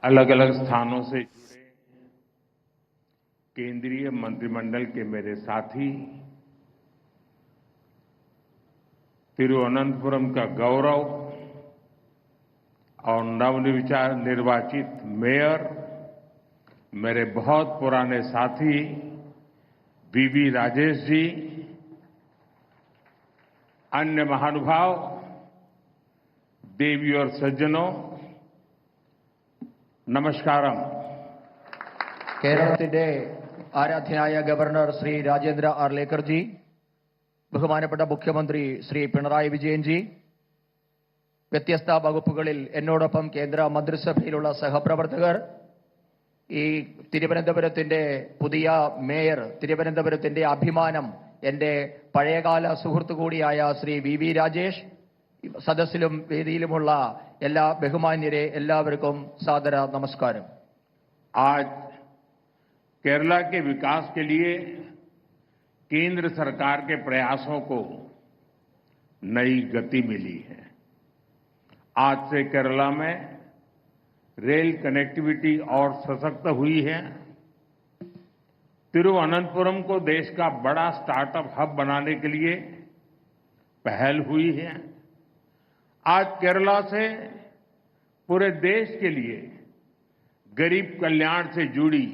अलग अलग स्थानों से जुड़े केंद्रीय मंत्रिमंडल के मेरे साथी, तिरुवनंतपुरम का गौरव और नवनिर्वाचित मेयर, मेरे बहुत पुराने साथी वीवी राजेश जी, अन्य महानुभाव, देवी और सज्जनों, നമസ്കാരം. കേരളത്തിന്റെ ആരാധ്യനായ ഗവർണർ ശ്രീ രാജേന്ദ്ര ആർ ലേക്കർജി, ബഹുമാനപ്പെട്ട മുഖ്യമന്ത്രി ശ്രീ പിണറായി വിജയൻജി, വ്യത്യസ്ത വകുപ്പുകളിൽ എന്നോടൊപ്പം കേന്ദ്ര മന്ത്രിസഭയിലുള്ള സഹപ്രവർത്തകർ, ഈ തിരുവനന്തപുരത്തിന്റെ പുതിയ മേയർ, തിരുവനന്തപുരത്തിന്റെ അഭിമാനം, എന്റെ പഴയകാല സുഹൃത്തു കൂടിയായ ശ്രീ വി രാജേഷ്, സദസ്സിലും വേദിയിലുമുള്ള എല്ലാ ബഹുമാന്യരെ എല്ലാവർക്കും സാദര നമസ്കാരം. आज केरला के विकास के लिए केंद्र सरकार के प्रयासों को नई गति मिली है. आज से केरला में रेल कनेक्टिविटी और सशक्त हुई है. तिरुवनंतपुरम को देश का बड़ा स्टार्टअप हब बनाने के लिए पहल हुई है. आज केरला से पूरे देश के लिए गरीब कल्याण से जुड़ी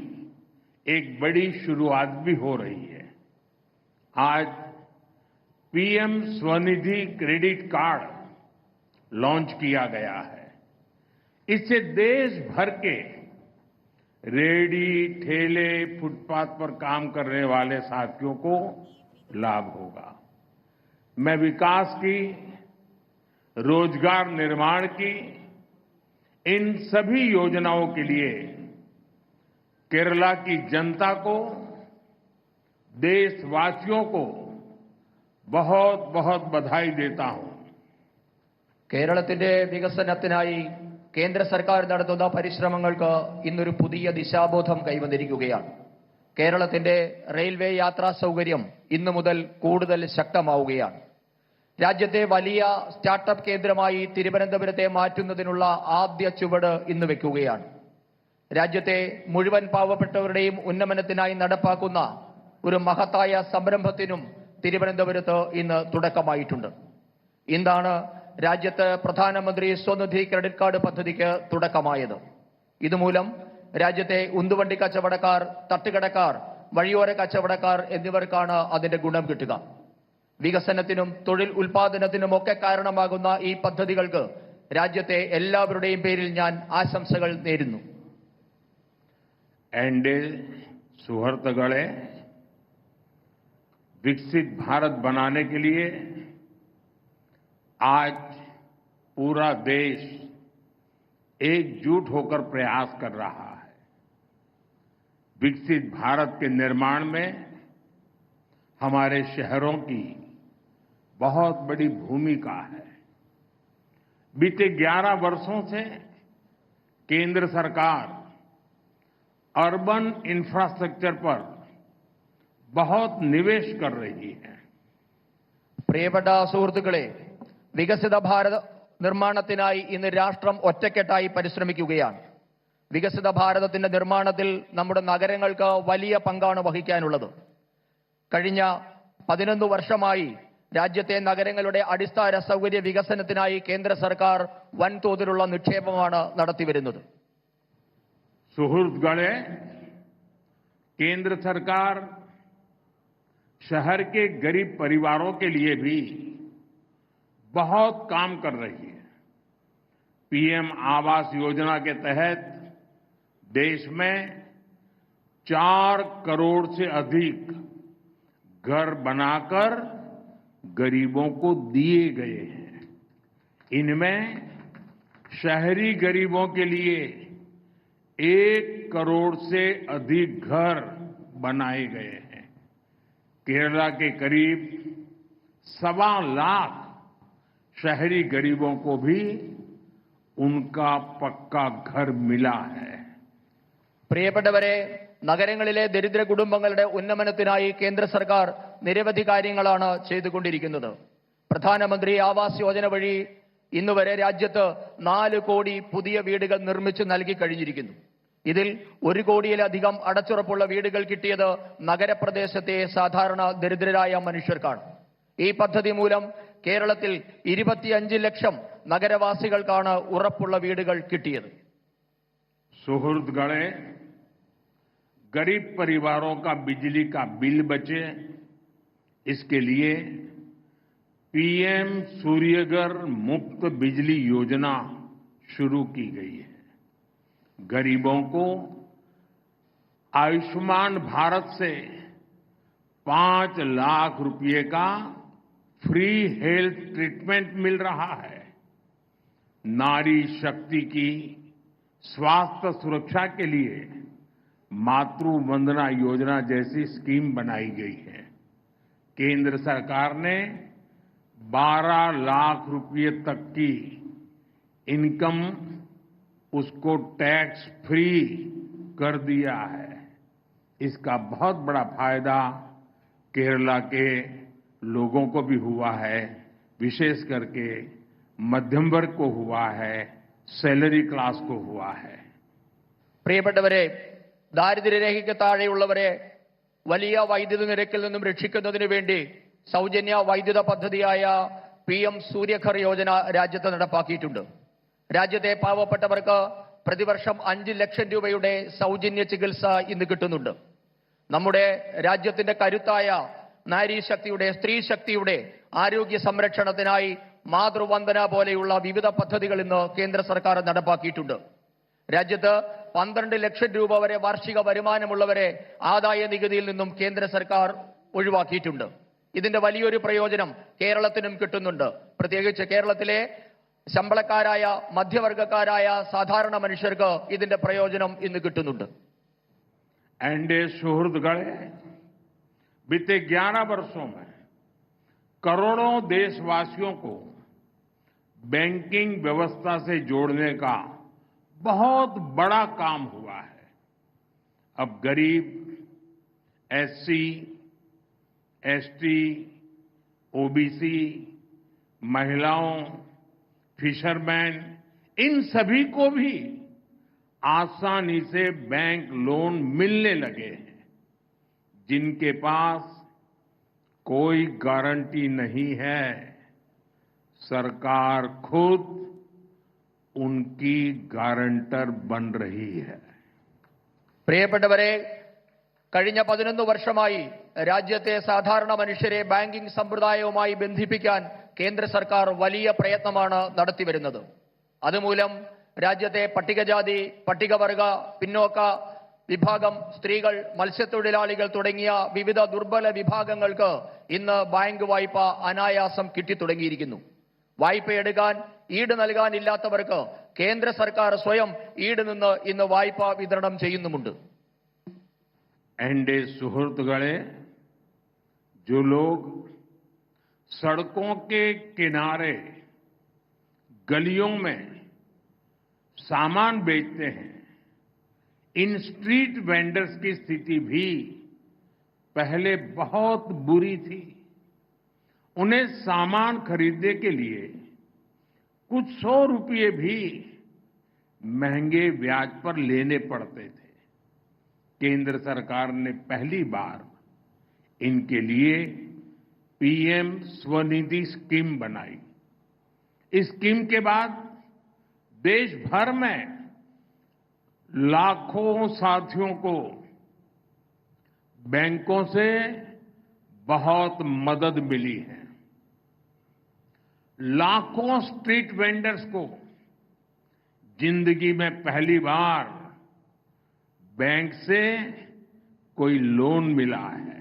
एक बड़ी शुरुआत भी हो रही है. आज PM Svanidhi credit card launch किया गया है. इससे देश भर के रेहड़ी, ठेले, फुटपाथ पर काम करने वाले साथियों को लाभ होगा. मैं विकास की, रोजगार निर्माण की इन सभी योजनाओं के लिए केरला की जनता को, देशवासियों को बहुत बहुत बधाई देता हूं. കേരളത്തിന്റെ വികസനത്തിനായി കേന്ദ്ര സർക്കാർ നടത്തുന്ന പരിശ്രമങ്ങൾക്ക് ഇന്നൊരു പുതിയ ദിശാബോധം കൈവന്നിരിക്കുകയാണ്. കേരളത്തിന്റെ റെയിൽവേ യാത്രാ സൗകര്യം ഇന്നു മുതൽ കൂടുതൽ ശക്തമാവുകയാണ്. രാജ്യത്തെ വലിയ സ്റ്റാർട്ടപ്പ് കേന്ദ്രമായി തിരുവനന്തപുരത്തെ മാറ്റുന്നതിനുള്ള ആദ്യ ചുവട് ഇന്ന് വെക്കുകയാണ്. രാജ്യത്തെ മുഴുവൻ പാവപ്പെട്ടവരുടെയും ഉന്നമനത്തിനായി നടപ്പാക്കുന്ന ഒരു മഹത്തായ സംരംഭത്തിനും തിരുവനന്തപുരത്ത് ഇന്ന് തുടക്കമായിട്ടുണ്ട്. ഇന്നാണ് രാജ്യത്ത് പ്രധാനമന്ത്രി സ്വനിധി ക്രെഡിറ്റ് കാർഡ് പദ്ധതിക്ക് തുടക്കമായത്. ഇതുമൂലം രാജ്യത്തെ ഉന്തുവണ്ടി കച്ചവടക്കാർ, തട്ടുകടക്കാർ, വഴിയോര കച്ചവടക്കാർ എന്നിവർക്കാണ് അതിന്റെ ഗുണം കിട്ടുക. വികസനത്തിനും തൊഴിൽ ഉൽപാദനത്തിനുമൊക്കെ കാരണമാകുന്ന ഈ പദ്ധതികൾക്ക് രാജ്യത്തെ എല്ലാവരുടെയും പേരിൽ ഞാൻ ആശംസകൾ നേരുന്നു. एनडीए सुहृदगणे, विकसित भारत बनाने के लिए आज पूरा देश एकजुट होकर प्रयास कर रहा है. विकसित भारत के निर्माण में हमारे शहरों की बहुत बड़ी भूमिका है. बीते 11 वर्षों से केंद्र सरकार अर्बन इंफ्रास्ट्रक्चर पर बहुत निवेश कर रही है. പ്രിയപ്പെട്ട സുഹൃത്തുക്കളെ, വികസിത ഭാരത നിർമ്മാണത്തിനായി ഇന്ന് രാഷ്ട്രം ഒറ്റക്കെട്ടായി പരിശ്രമിക്കുകയാണ്. വികസിത ഭാരതത്തിന്റെ നിർമ്മാണത്തിൽ നമ്മുടെ നഗരങ്ങൾക്ക് വലിയ പങ്കാണ് വഹിക്കാനുള്ളത്. കഴിഞ്ഞ 11 വർഷമായി രാജ്യത്തെ നഗരങ്ങളുടെ അടിസ്ഥാന സൗകര്യ വികസനത്തിനായി കേന്ദ്ര സർക്കാർ വൻതോതിലുള്ള നിക്ഷേപമാണ് നടത്തിവരുന്നത്. सुहृदगणे, केंद्र सरकार शहर के गरीब परिवारों के लिए भी बहुत काम कर रही है. पीएम आवास योजना के तहत देश में 4 करोड़ से अधिक घर बनाकर गरीबों को दिए गए हैं. इनमें शहरी गरीबों के लिए 1 करोड़ से अधिक घर बनाए गए हैं. केरला के करीब 1.25 लाख शहरी गरीबों को भी उनका पक्का घर मिला है. പ്രിയപ്പെട്ടവരെ, നഗരങ്ങളിലെ ദരിദ്ര കുടുംബങ്ങളുടെ ഉന്നമനത്തിനായി കേന്ദ്ര സർക്കാർ നിരവധി കാര്യങ്ങളാണ് ചെയ്തുകൊണ്ടിരിക്കുന്നത്. പ്രധാനമന്ത്രി ആവാസ് യോജന വഴി ഇന്നുവരെ രാജ്യത്ത് 4 കോടി പുതിയ വീടുകൾ നിർമ്മിച്ചു നൽകി കഴിഞ്ഞിരിക്കുന്നു. ഇതിൽ 1 കോടിയിലധികം അടച്ചുറപ്പുള്ള വീടുകൾ കിട്ടിയത് നഗരപ്രദേശത്തെ സാധാരണ ദരിദ്രരായ മനുഷ്യർക്കാണ്. ഈ പദ്ധതി മൂലം കേരളത്തിൽ 25 ലക്ഷം നഗരവാസികൾക്കാണ് ഉറപ്പുള്ള വീടുകൾ കിട്ടിയത്. सुहृदगणे, गरीब परिवारों का बिजली का बिल बचे, इसके लिए पीएम सूर्यघर मुफ्त बिजली योजना शुरू की गई है. गरीबों को आयुष्मान भारत से 5 लाख रुपए का फ्री हेल्थ ट्रीटमेंट मिल रहा है. नारी शक्ति की स्वास्थ्य सुरक्षा के लिए मातृ वंदना योजना जैसी स्कीम बनाई गई है. केंद्र सरकार ने 12 लाख रुपए तक की इनकम उसको टैक्स फ्री कर दिया है. इसका बहुत बड़ा फायदा केरला के लोगों को भी हुआ है, विशेष करके मध्यम वर्ग को हुआ है, सैलरी क्लास को हुआ है. പ്രിയപ്പെട്ടവരെ, ദാരിദ്ര്യരേഖയ്ക്ക് താഴെയുള്ളവരെ വലിയ വൈദ്യുത നിരക്കിൽ നിന്നും രക്ഷിക്കുന്നതിനു വേണ്ടി സൗജന്യ വൈദ്യുത പദ്ധതിയായ PM സൂര്യഘർ യോജന രാജ്യത്ത് നടപ്പാക്കിയിട്ടുണ്ട്. രാജ്യത്തെ പാവപ്പെട്ടവർക്ക് പ്രതിവർഷം 5 ലക്ഷം രൂപയുടെ സൗജന്യ ചികിത്സ ഇന്ന് കിട്ടുന്നുണ്ട്. നമ്മുടെ രാജ്യത്തിന്റെ കരുത്തായ നാരീശക്തിയുടെ, സ്ത്രീ ശക്തിയുടെ ആരോഗ്യ സംരക്ഷണത്തിനായി മാതൃവന്ദന പോലെയുള്ള വിവിധ പദ്ധതികൾ ഇന്ന് കേന്ദ്ര സർക്കാർ നടപ്പാക്കിയിട്ടുണ്ട്. രാജ്യത്ത് 12 ലക്ഷം രൂപ വരെ വാർഷിക വരുമാനമുള്ളവരെ ആദായ നികുതിയിൽ നിന്നും കേന്ദ്ര സർക്കാർ ഒഴിവാക്കിയിട്ടുണ്ട്. ഇതിന്റെ വലിയൊരു പ്രയോജനം കേരളത്തിനും കിട്ടുന്നുണ്ട്. പ്രത്യേകിച്ച് കേരളത്തിലെ ശമ്പളക്കാരായ, മധ്യവർഗക്കാരായ സാധാരണ മനുഷ്യർക്ക് ഇതിന്റെ പ്രയോജനം ഇന്ന് കിട്ടുന്നുണ്ട്. एनडीए सुहृदगणे, बीते 11 वर्षों में करोड़ों देशवासियों को बैंकिंग व्यवस्था से जोड़ने का बहुत बड़ा काम हुआ है. अब गरीब, SC, ST, OBC, महिलाओं, फिशरमैन, इन सभी को भी आसानी से बैंक लोन मिलने लगे हैं. जिनके पास कोई गारंटी नहीं है, सरकार खुद उनकी गारंटर बन रही है. പ്രിയപ്പെട്ടവരെ, കഴിഞ്ഞ 11 വർഷമായി രാജ്യത്തെ സാധാരണ മനുഷ്യരെ ബാങ്കിംഗ് സമ്പ്രദായവുമായി ബന്ധിപ്പിക്കാൻ കേന്ദ്ര സർക്കാർ വലിയ പ്രയത്നമാണ് നടത്തിവരുന്നത്. അതുമൂലം രാജ്യത്തെ പട്ടികജാതി, പട്ടികവർഗ, പിന്നോക്ക വിഭാഗം, സ്ത്രീകൾ, മത്സ്യത്തൊഴിലാളികൾ തുടങ്ങിയ വിവിധ ദുർബല വിഭാഗങ്ങൾക്ക് ഇന്ന് ബാങ്ക് വായ്പ അനായാസം കിട്ടിത്തുടങ്ങിയിരിക്കുന്നു. വായ്പയെടുക്കാൻ ഈട് നൽകാനില്ലാത്തവർക്ക് കേന്ദ്ര സർക്കാർ സ്വയം ഈട് നിന്ന് ഇന്ന് വായ്പ വിതരണം ചെയ്യുന്നുമുണ്ട്. एनडीए सुहृदगणे, जो लोग सड़कों के किनारे, गलियों में सामान बेचते हैं, इन स्ट्रीट वेंडर्स की स्थिति भी पहले बहुत बुरी थी. उन्हें सामान खरीदने के लिए कुछ 100 रुपये भी महंगे ब्याज पर लेने पड़ते थे. केंद्र सरकार ने पहली बार इनके लिए PM स्वनिधि स्कीम बनाई. इस स्कीम के बाद देश भर में लाखों साथियों को बैंकों से बहुत मदद मिली है. लाखों स्ट्रीट वेंडर्स को जिंदगी में पहली बार बैंक से कोई लोन मिला है.